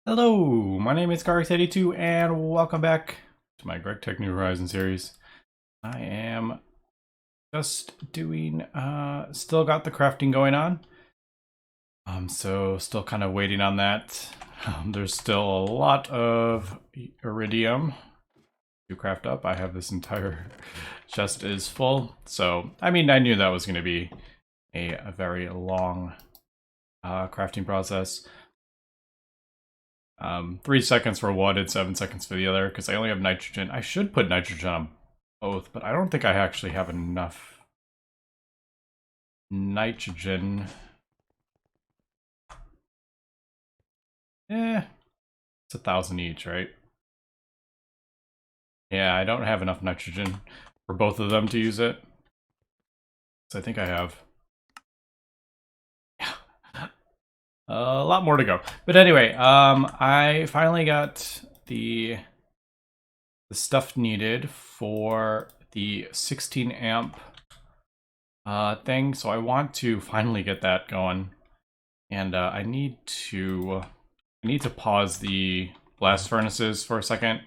Hello, my name is Gregtech82 and welcome back to my Gregtech New Horizons series. I am just doing, still got the crafting going on. So still kind of waiting on that. There's still a lot of iridium to craft up. I have this entire chest is full. So, I mean, I knew that was going to be a very long crafting process. 3 seconds for one and 7 seconds for the other, because I only have nitrogen. I should put nitrogen on both, but I don't think I actually have enough nitrogen. It's 1,000 each, right? Yeah, I don't have enough nitrogen for both of them to use it. So I think I have a lot more to go. But anyway, I finally got the stuff needed for the 16 amp thing, so I want to finally get that going. And I need to pause the blast furnaces for a second.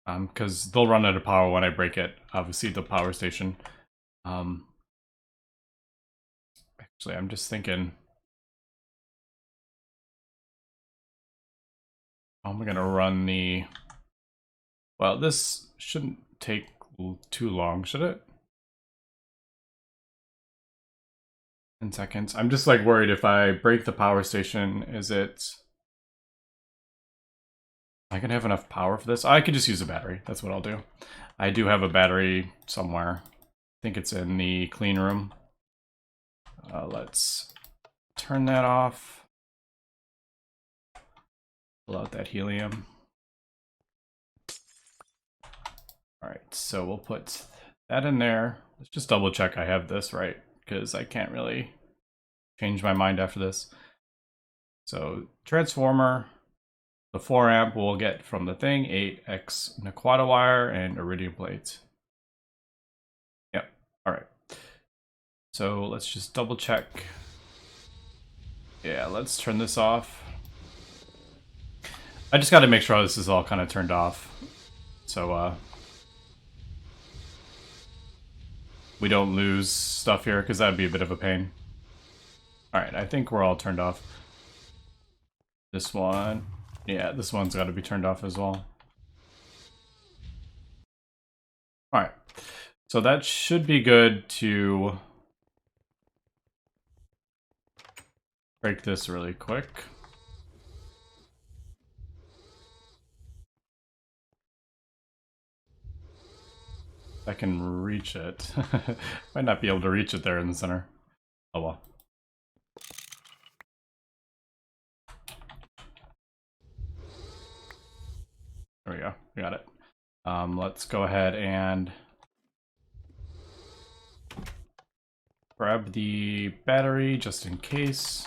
Because they'll run out of power when I break it. Obviously, the power station. Actually, I'm just thinking, I'm gonna run the. Well, this shouldn't take too long, should it? 10 seconds. I'm just like worried if I break the power station, is it? I can have enough power for this. I could just use a battery. That's what I'll do. I do have a battery somewhere. I think it's in the clean room. Let's turn that off. Pull out that helium. Alright, so we'll put that in there. Let's just double check I have this right, because I can't really change my mind after this. So, transformer, the 4 amp we'll get from the thing, 8x Naquata wire, and iridium plates. Yep, alright. So let's just double check. Yeah, let's turn this off. I just got to make sure this is all kind of turned off. So, we don't lose stuff here, because that'd be a bit of a pain. Alright, I think we're all turned off. This one. Yeah, this one's got to be turned off as well. Alright. So that should be good to break this really quick. I can reach it. Might not be able to reach it there in the center. Oh well. There we go. We got it. Let's go ahead and grab the battery just in case.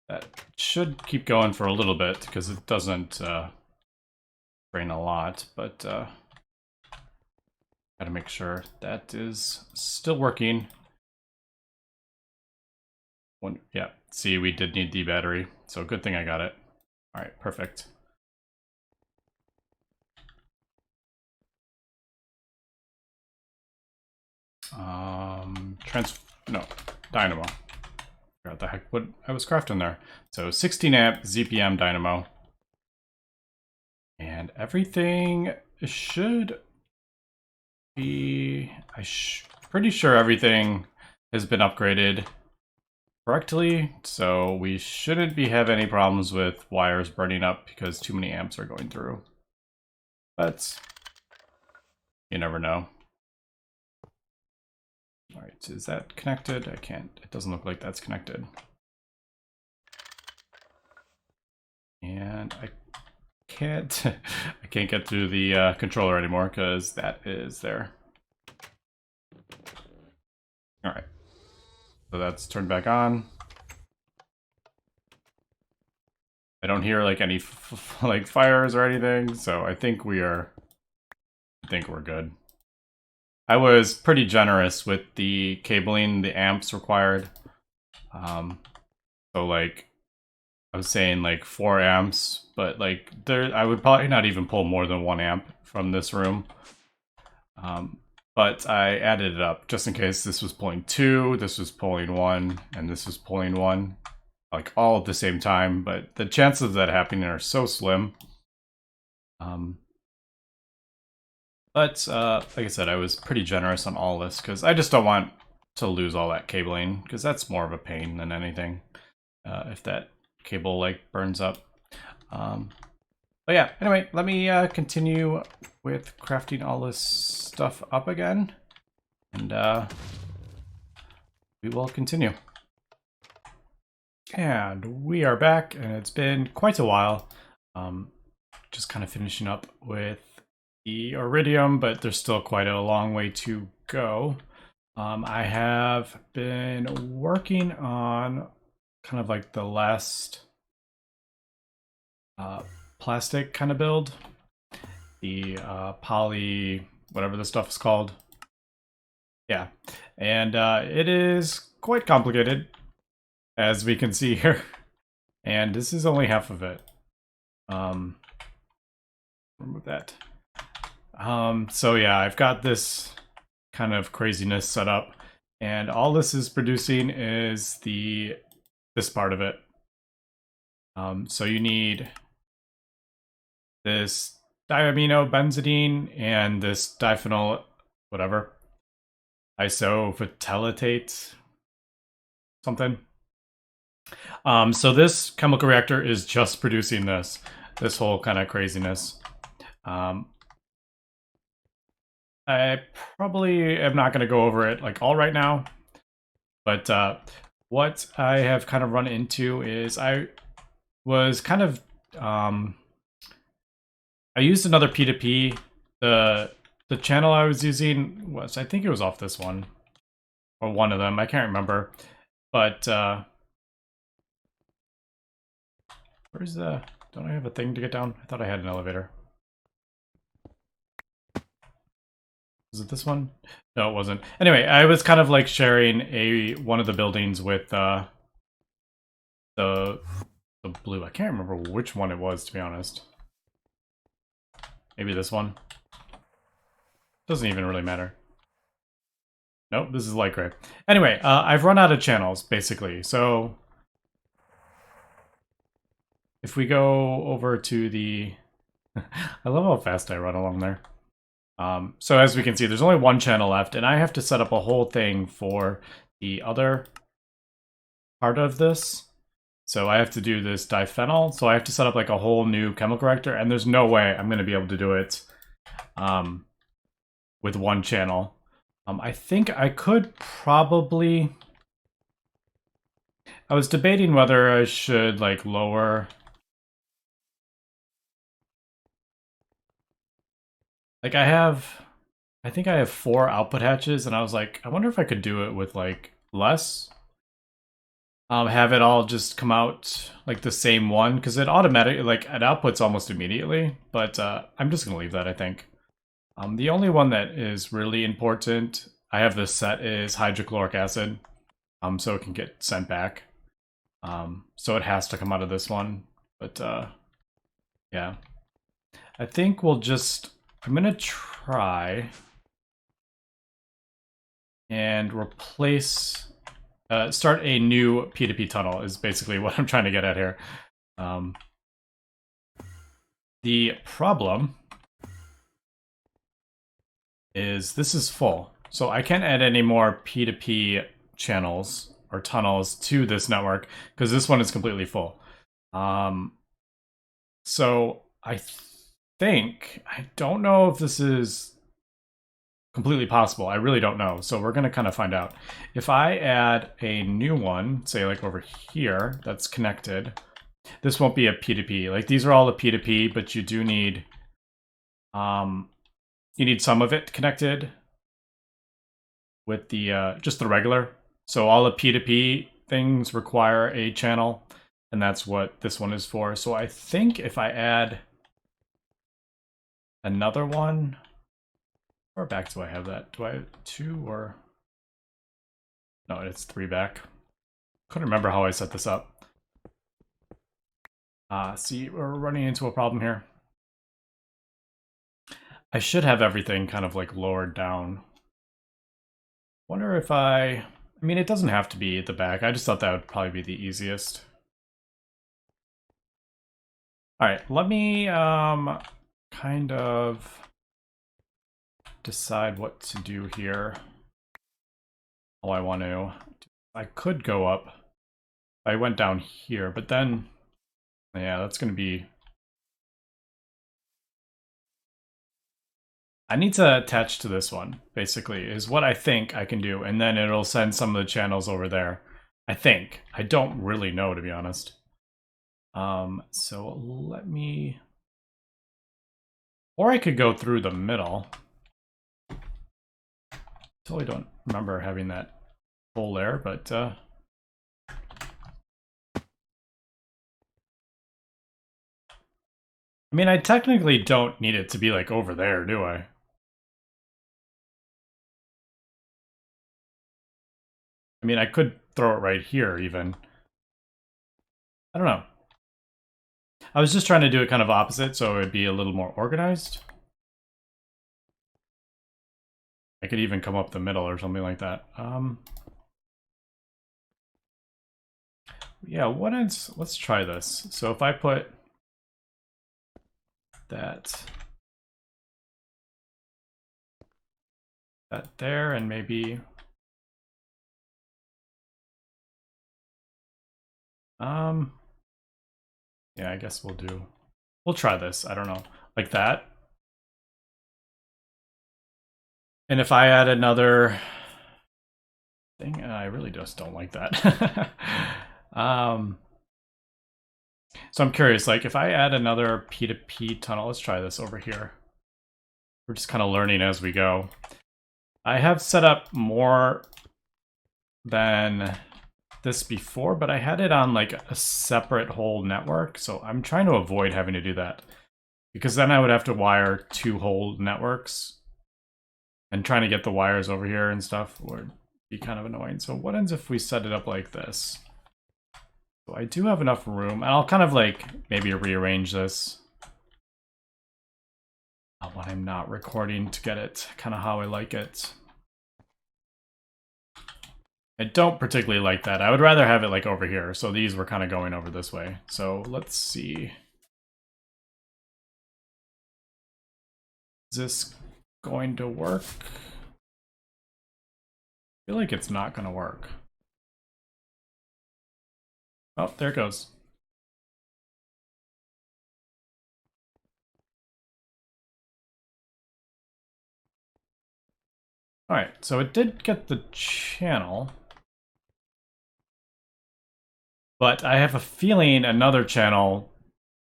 That should keep going for a little bit because it doesn't drain a lot, but gotta make sure that is still working. Yeah, see, we did need the battery, so good thing I got it. All right, perfect. No, dynamo. What the heck? What I was crafting there? So 16 amp ZPM dynamo, and everything should be. Pretty sure everything has been upgraded correctly, so we shouldn't be having any problems with wires burning up because too many amps are going through. But you never know. All right, is that connected? I can't. It doesn't look like that's connected. And I can't. I can't get through the controller anymore because that is there. All right. So that's turned back on. I don't hear like any like fires or anything, so I think we're good. I was pretty generous with the cabling, the amps required. So like I was saying like 4 amps, but like I would probably not even pull more than 1 amp from this room. But I added it up just in case this was pulling 2, this was pulling 1, and this was pulling 1, like all at the same time. But the chances of that happening are so slim. But like I said, I was pretty generous on all this because I just don't want to lose all that cabling, because that's more of a pain than anything if that cable like burns up. But yeah, anyway, let me continue with crafting all this stuff up again, and we will continue. And we are back, and it's been quite a while. Just kind of finishing up with the iridium, but there's still quite a long way to go. I have been working on kind of like the last plastic kind of build, the poly whatever the stuff is called. Yeah, and it is quite complicated, as we can see here, and this is only half of it. Remove that. So yeah, I've got this kind of craziness set up, and all this is producing is this part of it. So you need this diamino benzidine and this diphenyl whatever isophotylatate something. So this chemical reactor is just producing this whole kind of craziness. I probably am not going to go over it like all right now, but what I have kind of run into is I was kind of I used another P2P. The channel I was using was, I think it was off this one, or one of them, I can't remember, but where's the, don't I have a thing to get down? I thought I had an elevator. Was it this one? No, it wasn't. Anyway, I was kind of like sharing one of the buildings with the blue. I can't remember which one it was, to be honest. Maybe this one. Doesn't even really matter. Nope, this is light gray. Anyway, I've run out of channels, basically. So if we go over to the... I love how fast I run along there. So as we can see, there's only one channel left, and I have to set up a whole thing for the other part of this. So I have to do this diphenyl, so I have to set up like a whole new chemical reactor, and there's no way I'm going to be able to do it with one channel. I think I could probably... I was debating whether I should like lower... Like I think I have 4 output hatches, and I was like, I wonder if I could do it with like less. Have it all just come out like the same one, because it automatically, like, it outputs almost immediately, but I'm just gonna leave that, I think. The only one that is really important, I have this set, is hydrochloric acid, so it can get sent back. So it has to come out of this one, but yeah. I think we'll just, I'm gonna try and replace... start a new P2P tunnel is basically what I'm trying to get at here. The problem is this is full, so I can't add any more P2P channels or tunnels to this network because this one is completely full. So I think, I don't know if this is completely possible. I really don't know. So we're going to kind of find out. If I add a new one, say like over here, that's connected, this won't be a P2P. Like these are all a P2P, but you do need, you need some of it connected with the, just the regular. So all the P2P things require a channel, and that's what this one is for. So I think if I add another one, or back do I have that? Do I have 2 or... No, it's 3 back. Couldn't remember how I set this up. See, we're running into a problem here. I should have everything kind of like lowered down. Wonder if I mean, it doesn't have to be at the back. I just thought that would probably be the easiest. All right, let me kind of decide what to do here. All I want to. I could go up. I went down here, but then, yeah, that's going to be. I need to attach to this one, basically, is what I think I can do, and then it'll send some of the channels over there. I think. I don't really know, to be honest. So let me... Or I could go through the middle. Totally don't remember having that hole there, but... I mean, I technically don't need it to be, like, over there, do I? I mean, I could throw it right here, even. I don't know. I was just trying to do it kind of opposite, so it would be a little more organized. I could even come up the middle or something like that. Yeah, let's try this. So if I put that there, and maybe yeah, I guess we'll try this. I don't know, like that. And if I add another thing, I really just don't like that. So I'm curious, like if I add another P2P tunnel, let's try this over here. We're just kind of learning as we go. I have set up more than this before, but I had it on like a separate whole network, so I'm trying to avoid having to do that, because then I would have to wire two whole networks, and trying to get the wires over here and stuff would be kind of annoying. So what ends if we set it up like this? So I do have enough room, and I'll kind of like maybe rearrange this when I'm not recording to get it kind of how I like it. I don't particularly like that. I would rather have it like over here. So these were kind of going over this way. So let's see. Is this going to work? I feel like it's not going to work. Oh, there it goes. All right, so it did get the channel. But I have a feeling another channel,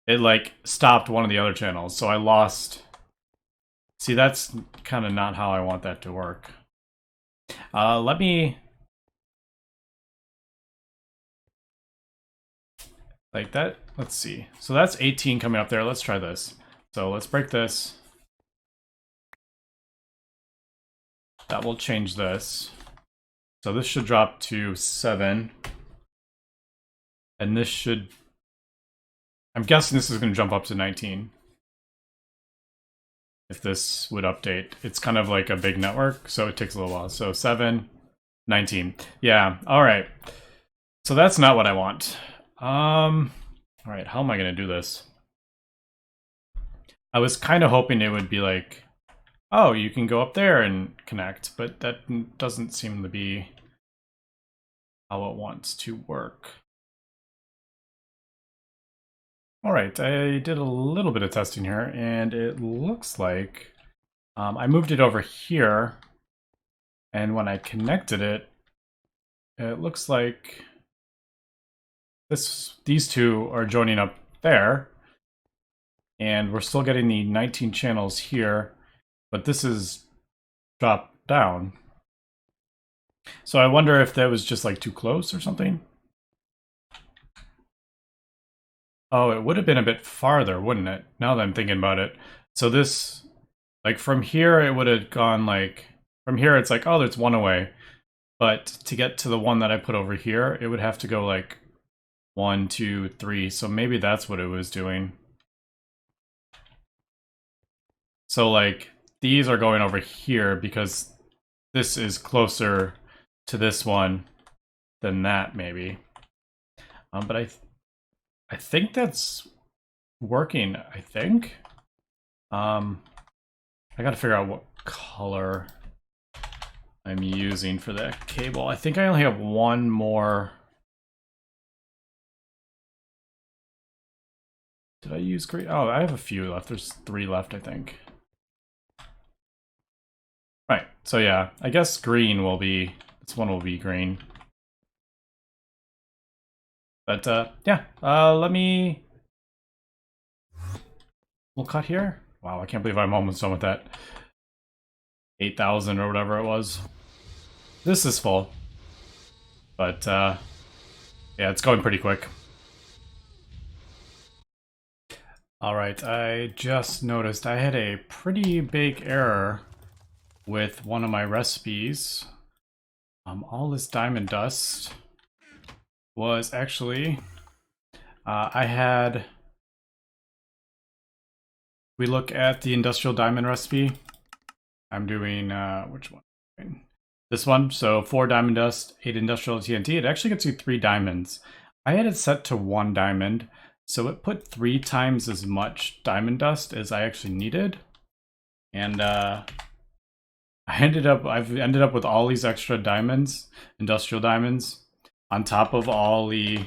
it like stopped one of the other channels, so I lost. See, that's kind of not how I want that to work. Let me, like that, let's see. So that's 18 coming up there. Let's try this. So let's break this. That will change this. So this should drop to 7. And this should, I'm guessing this is going to jump up to 19. If this would update. It's kind of like a big network, so it takes a little while. So 7, 19. Yeah, all right. So that's not what I want. All right, how am I going to do this? I was kind of hoping it would be like, oh, you can go up there and connect, but that doesn't seem to be how it wants to work. All right, I did a little bit of testing here, and it looks like I moved it over here, and when I connected it, it looks like these two are joining up there, and we're still getting the 19 channels here, but this is dropped down. So I wonder if that was just like too close or something. Oh, it would have been a bit farther, wouldn't it? Now that I'm thinking about it. So this, like from here, it would have gone like, from here it's like, oh, there's one away. But to get to the one that I put over here, it would have to go like 1, 2, 3. So maybe that's what it was doing. So like these are going over here because this is closer to this one than that, maybe. But I think that's working. I think. I got to figure out what color I'm using for that cable. I think I only have one more. Did I use green? Oh, I have a few left. There's 3 left, I think. Right. So yeah, I guess green will be. This one will be green. But yeah, let me. We'll cut here. Wow, I can't believe I'm almost done with that. 8,000 or whatever it was. This is full. But yeah, it's going pretty quick. Alright, I just noticed I had a pretty big error with one of my recipes. All this diamond dust was actually... I had... We look at the industrial diamond recipe. I'm doing... which one? This one. So 4 diamond dust, 8 industrial TNT. It actually gets you 3 diamonds. I had it set to 1 diamond. So it put 3 times as much diamond dust as I actually needed. And I've ended up with all these extra diamonds, industrial diamonds, on top of all the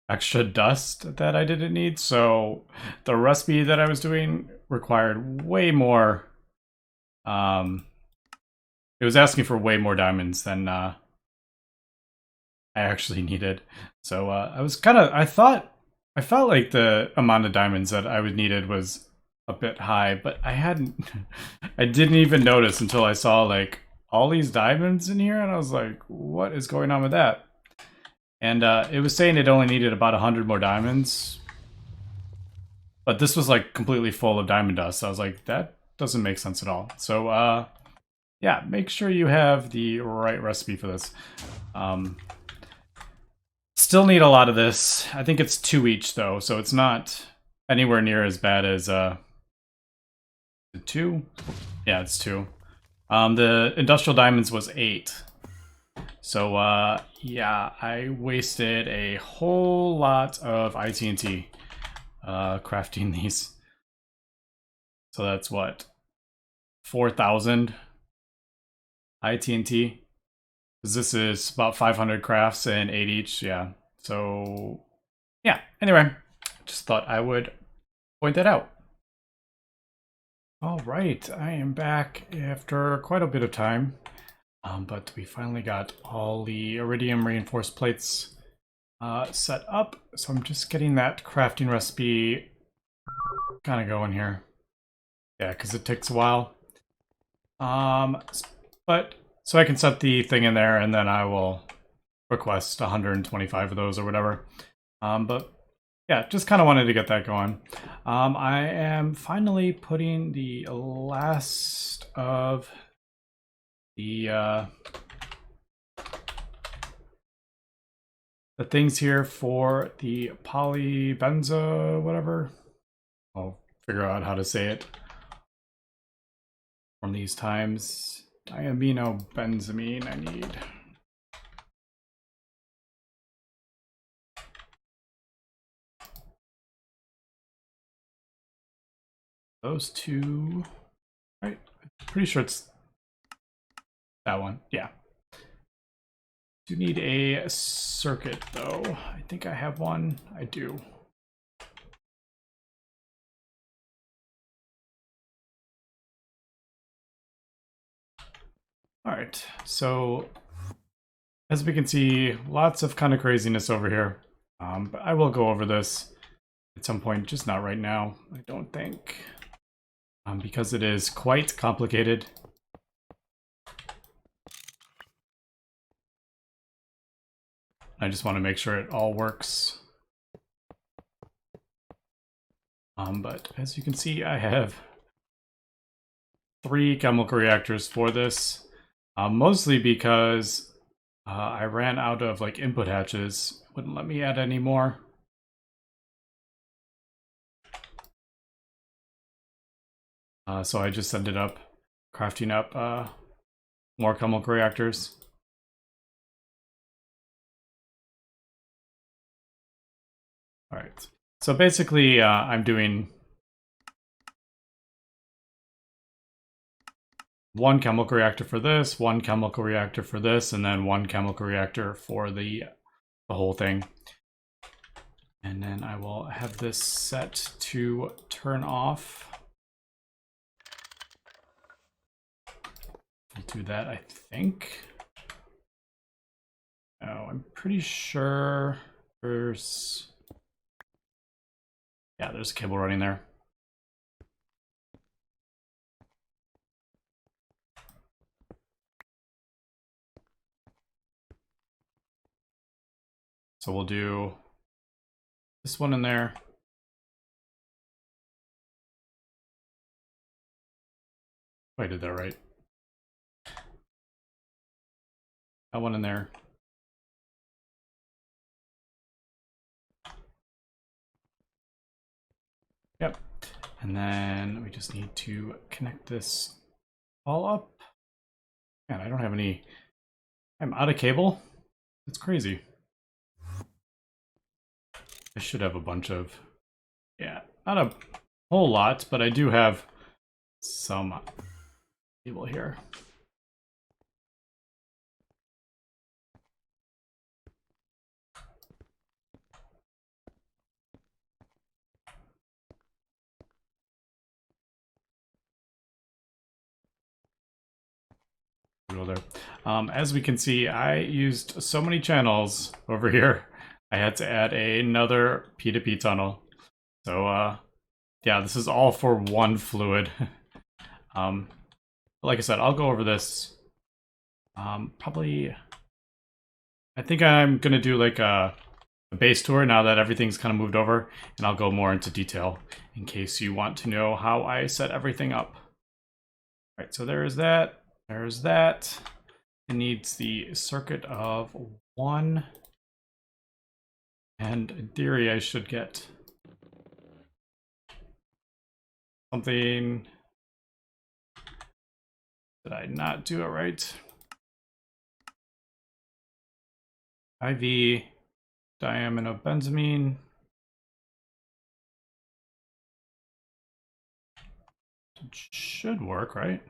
extra dust that I didn't need. So the recipe that I was doing required way more. It was asking for way more diamonds than I actually needed. So I felt like the amount of diamonds that I would needed was a bit high, but I didn't even notice until I saw like all these diamonds in here, and I was like, what is going on with that? And it was saying it only needed about 100 more diamonds, but this was like completely full of diamond dust. So I was like, that doesn't make sense at all. So yeah, make sure you have the right recipe for this. Still need a lot of this. I think it's 2 each though, so it's not anywhere near as bad as 2? Yeah, it's 2. The industrial diamonds was 8. So yeah, I wasted a whole lot of ITNT crafting these. So that's what? 4,000 ITNT. This is about 500 crafts and 8 each, yeah. So, yeah, anyway, just thought I would point that out. All right, I am back after quite a bit of time, but we finally got all the iridium reinforced plates set up. So I'm just getting that crafting recipe kind of going here. Yeah, because it takes a while. But so I can set the thing in there, and then I will request 125 of those or whatever. But yeah, just kind of wanted to get that going. I am finally putting the last of the things here for the polybenzo, whatever. I'll figure out how to say it from these times. Diamino-benzamine I need. Those 2, right? Pretty sure it's that one. Yeah. Do need a circuit though. I think I have one. I do. All right, so as we can see, lots of kind of craziness over here. But I will go over this at some point, just not right now, I don't think. Because it is quite complicated. I just want to make sure it all works. But as you can see, I have 3 chemical reactors for this. Mostly because I ran out of like input hatches. Wouldn't let me add any more. So I just ended up crafting up more chemical reactors. All right. So basically, I'm doing one chemical reactor for this, one chemical reactor for this, and then one chemical reactor for the whole thing. And then I will have this set to turn off. I'll do that, I think. Oh, I'm pretty sure there's... Yeah, there's a cable running there. So we'll do this one in there. Oh, I did that right. That one in there. Yep. And then we just need to connect this all up. Man, I don't have any... I'm out of cable. It's crazy. I should have a bunch of... Yeah, not a whole lot, but I do have some cable here. There. As we can see, I used so many channels over here. I had to add another P2P tunnel. So yeah, this is all for one fluid. Like I said, I'll go over this. Probably, I think I'm gonna do like a base tour now that everything's kind of moved over, and I'll go more into detail in case you want to know how I set everything up. All right, so there's that. There's that. It needs the circuit of 1. And in theory, I should get something. Did I not do it right? IV diaminobenzamine. It should work, right?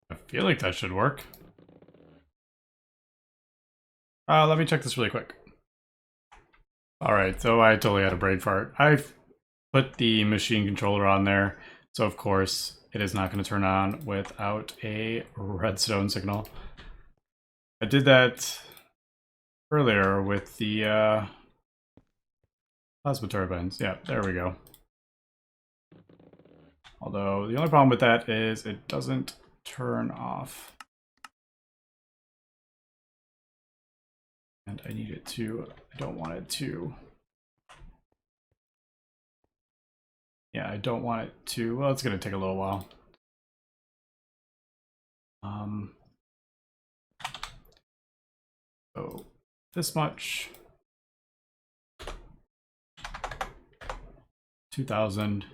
I feel like that should work. Let me check this really quick. All right, so I totally had a brain fart. I've put the machine controller on there, so of course it is not going to turn on without a redstone signal. I did that earlier with the plasma turbines. Yeah, there we go. Although the only problem with that is it doesn't turn off. And I need it to, I don't want it to. Yeah, I don't want it to, well, it's gonna take a little while. So this much. 2000.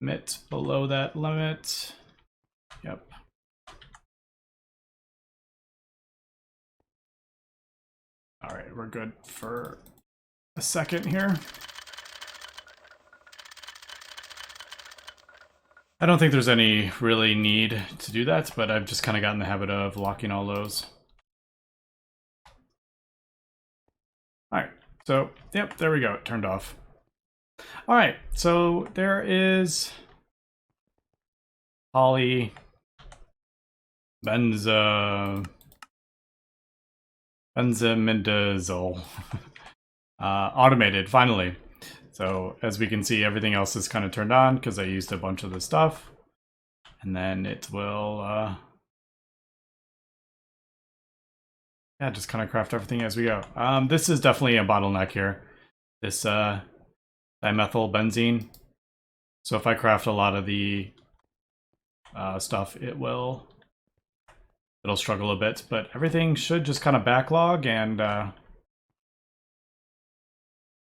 Emit below that limit. Yep. All right, we're good for a second here. I don't think there's any really need to do that, but I've just kind of gotten the habit of locking all those. All right, so yep, there we go, it turned off. All right, so there is poly benzimidazole automated finally. So as we can see, everything else is kind of turned on because I used a bunch of the stuff, and then it will yeah, just kind of craft everything as we go. This is definitely a bottleneck here. This dimethyl benzene. So if I craft a lot of the stuff, it'll struggle a bit, but everything should just kind of backlog and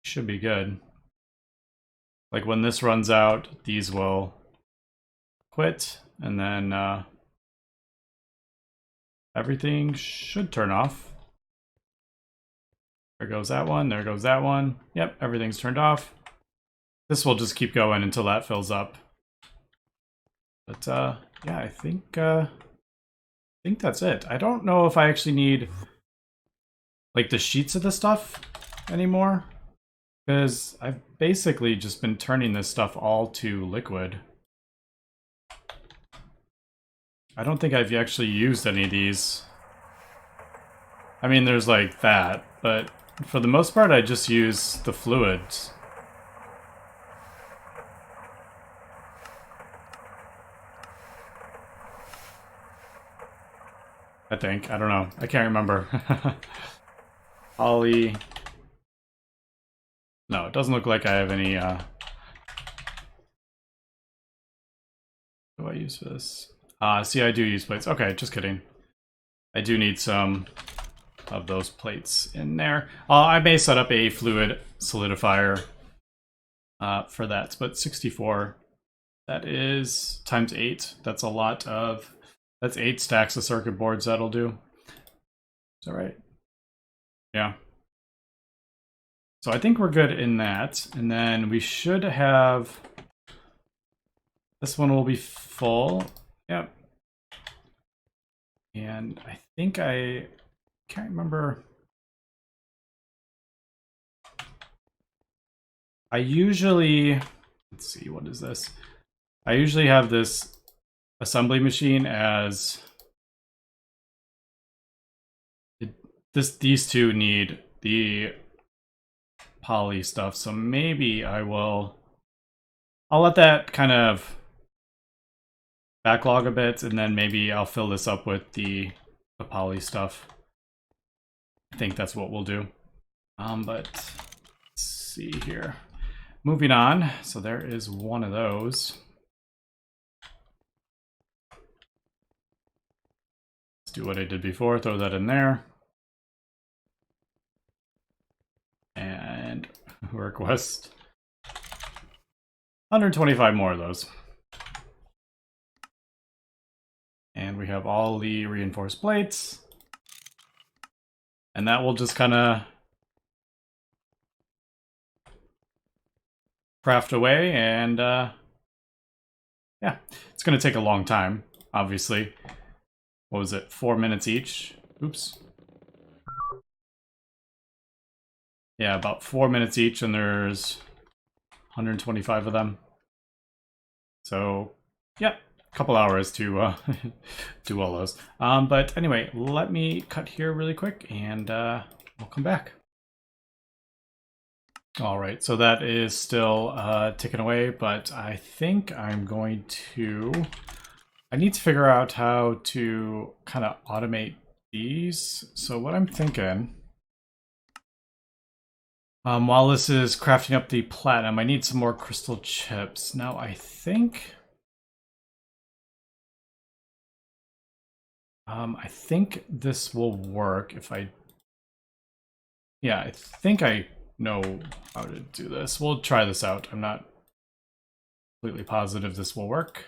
should be good. Like when this runs out, these will quit, and then everything should turn off. There goes that one, there goes that one. Yep, everything's turned off. This will just keep going until that fills up. But yeah, I think that's it. I don't know if I actually need like the sheets of the stuff anymore, because I've basically just been turning this stuff all to liquid. I don't think I've actually used any of these. I mean, there's like that, but for the most part, I just use the fluids. I think. I don't know. I can't remember. Poly. No, it doesn't look like I have any. What do I use for this? See, I do use plates. Okay, just kidding. I do need some of those plates in there. I may set up a fluid solidifier for that, but 64. That is times 8. That's a lot of. That's 8 stacks of circuit boards that'll do. Is that right? Yeah. So I think we're good in that. And then we should have... This one will be full. Yep. And I think I can't remember. I usually... Let's see, what is this? I usually have this assembly machine as... These two need the poly stuff, so maybe I'll let that kind of backlog a bit, and then maybe I'll fill this up with the poly stuff. I think that's what we'll do. But let's see here. Moving on, so there is one of those. Let's do what I did before, throw that in there. And request 125 more of those. And we have all the reinforced plates. And that will just kind of craft away, and yeah, it's going to take a long time, obviously. What was it, 4 minutes each? Oops. Yeah, about 4 minutes each, and there's 125 of them. So, yeah, a couple hours to do all those. But anyway, let me cut here really quick, and we'll come back. All right, so that is still ticking away, but I think I'm going to... I need to figure out how to kind of automate these. So what I'm thinking... while this is crafting up the platinum, I need some more crystal chips. Now, I think this will work if I... Yeah, I think I know how to do this. We'll try this out. I'm not completely positive this will work.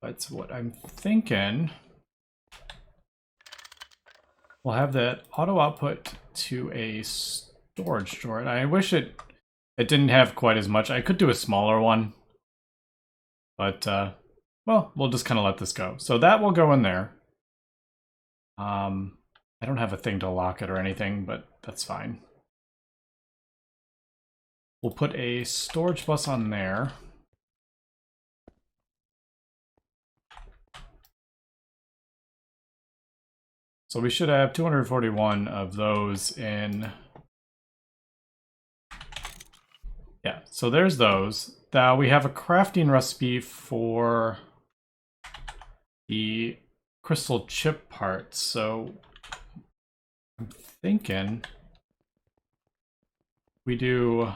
But what I'm thinking... We'll have that auto output to a storage drawer. And I wish it didn't have quite as much. I could do a smaller one. But, well, we'll just kind of let this go. So that will go in there. I don't have a thing to lock it or anything, but that's fine. We'll put a storage bus on there. So we should have 241 of those in... Yeah, so there's those. Now we have a crafting recipe for the crystal chip parts, so I'm thinking we do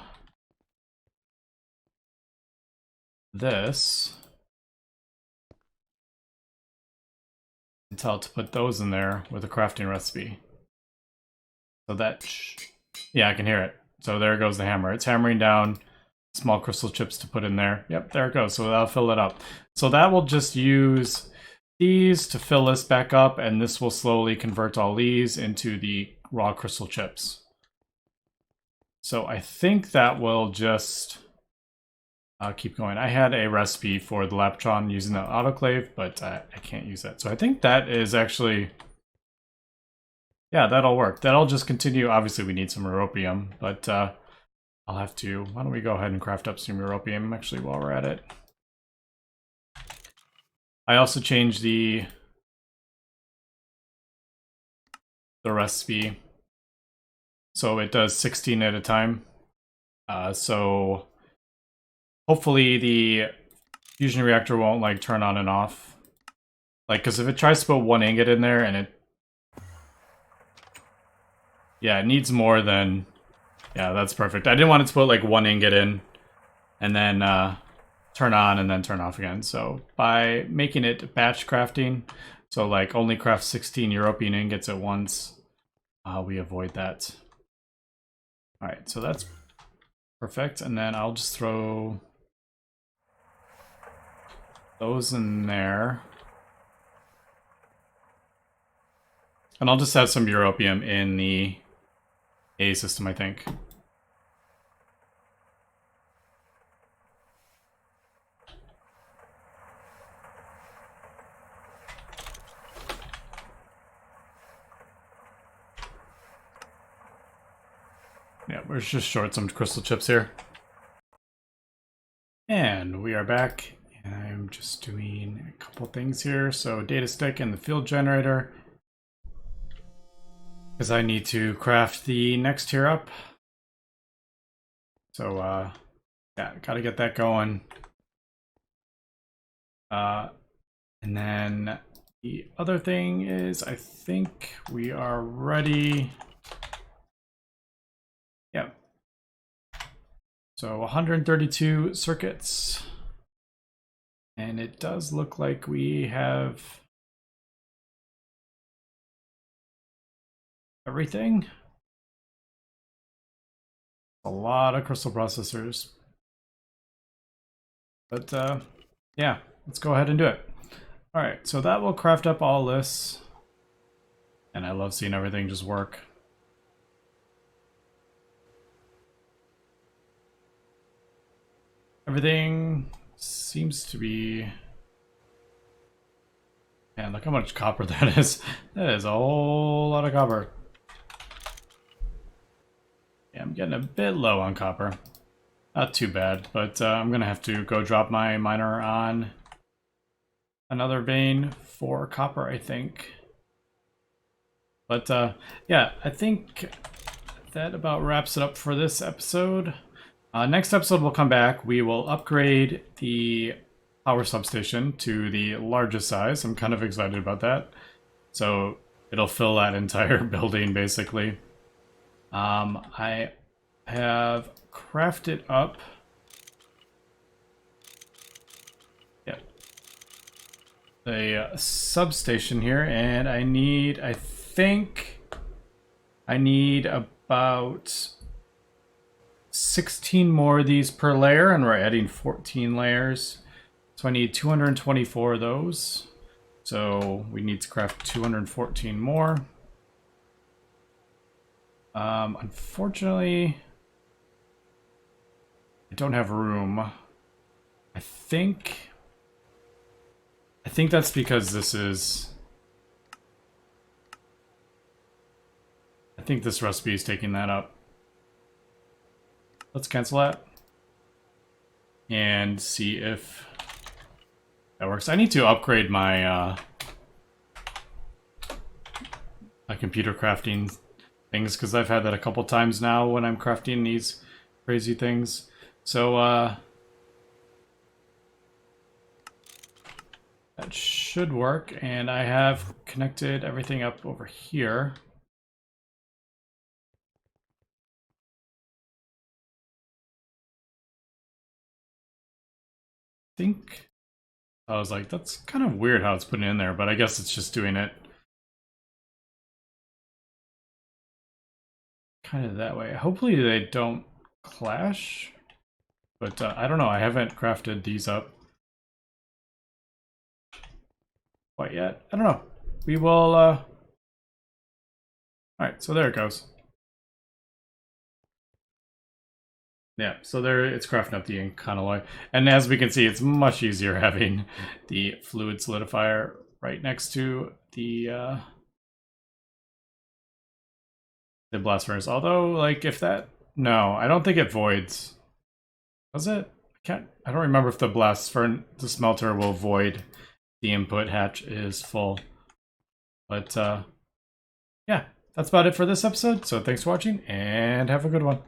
this and tell it to put those in there with a crafting recipe. So that, yeah, I can hear it. So there goes the hammer. It's hammering down small crystal chips to put in there. Yep, there it goes. So that'll fill it up. So that will just use these to fill this back up, and this will slowly convert all these into the raw crystal chips. So I think that will just keep going. I had a recipe for the Laptron using the autoclave, but I can't use that. So I think that is actually, yeah, that'll work. That'll just continue. Obviously, we need some europium, but I'll have to, why don't we go ahead and craft up some europium actually while we're at it. I also changed the recipe so it does 16 at a time. So hopefully the fusion reactor won't like turn on and off. Like, because if it tries to put one ingot in there and it, yeah, it needs more than, yeah, that's perfect. I didn't want it to put like one ingot in and then turn on and then turn off again. So by making it batch crafting, so like only craft 16 europium ingots at once, we avoid that. All right, so that's perfect. And then I'll just throw those in there. And I'll just have some europium in the A system, I think. Yeah, we're just short some crystal chips here. And we are back. And I'm just doing a couple things here. So data stick and the field generator, because I need to craft the next tier up. So yeah, gotta get that going. And then the other thing is, I think we are ready. Yep. So 132 circuits. And it does look like we have everything. A lot of crystal processors. But yeah, let's go ahead and do it. All right, so that will craft up all this. And I love seeing everything just work. Everything seems to be... Man, look how much copper that is. That is a whole lot of copper. Yeah, I'm getting a bit low on copper. Not too bad, but I'm gonna have to go drop my miner on another vein for copper, I think. But yeah, I think that about wraps it up for this episode. Next episode we'll come back. We will upgrade the power substation to the largest size. I'm kind of excited about that. So it'll fill that entire building basically. I have crafted up, yeah, a substation here, and I think I need about 16 more of these per layer, and we're adding 14 layers. So I need 224 of those. So we need to craft 214 more. Unfortunately, I don't have room. I think that's because this is... I think this recipe is taking that up. Let's cancel that and see if that works. I need to upgrade my my computer crafting things, because I've had that a couple times now when I'm crafting these crazy things. So that should should work, and I have connected everything up over here. I think I was like, that's kind of weird how it's putting it in there, but I guess it's just doing it kind of that way. Hopefully they don't clash, but I don't know. I haven't crafted these up quite yet. I don't know. We will, all right, so there it goes. Yeah, so there it's crafting up the ink alloy. And as we can see, it's much easier having the fluid solidifier right next to the blast furnace. Although, like, if that... No, I don't think it voids. Does it? I don't remember if the smelter will void the input hatch is full. But, yeah, that's about it for this episode. So thanks for watching, and have a good one.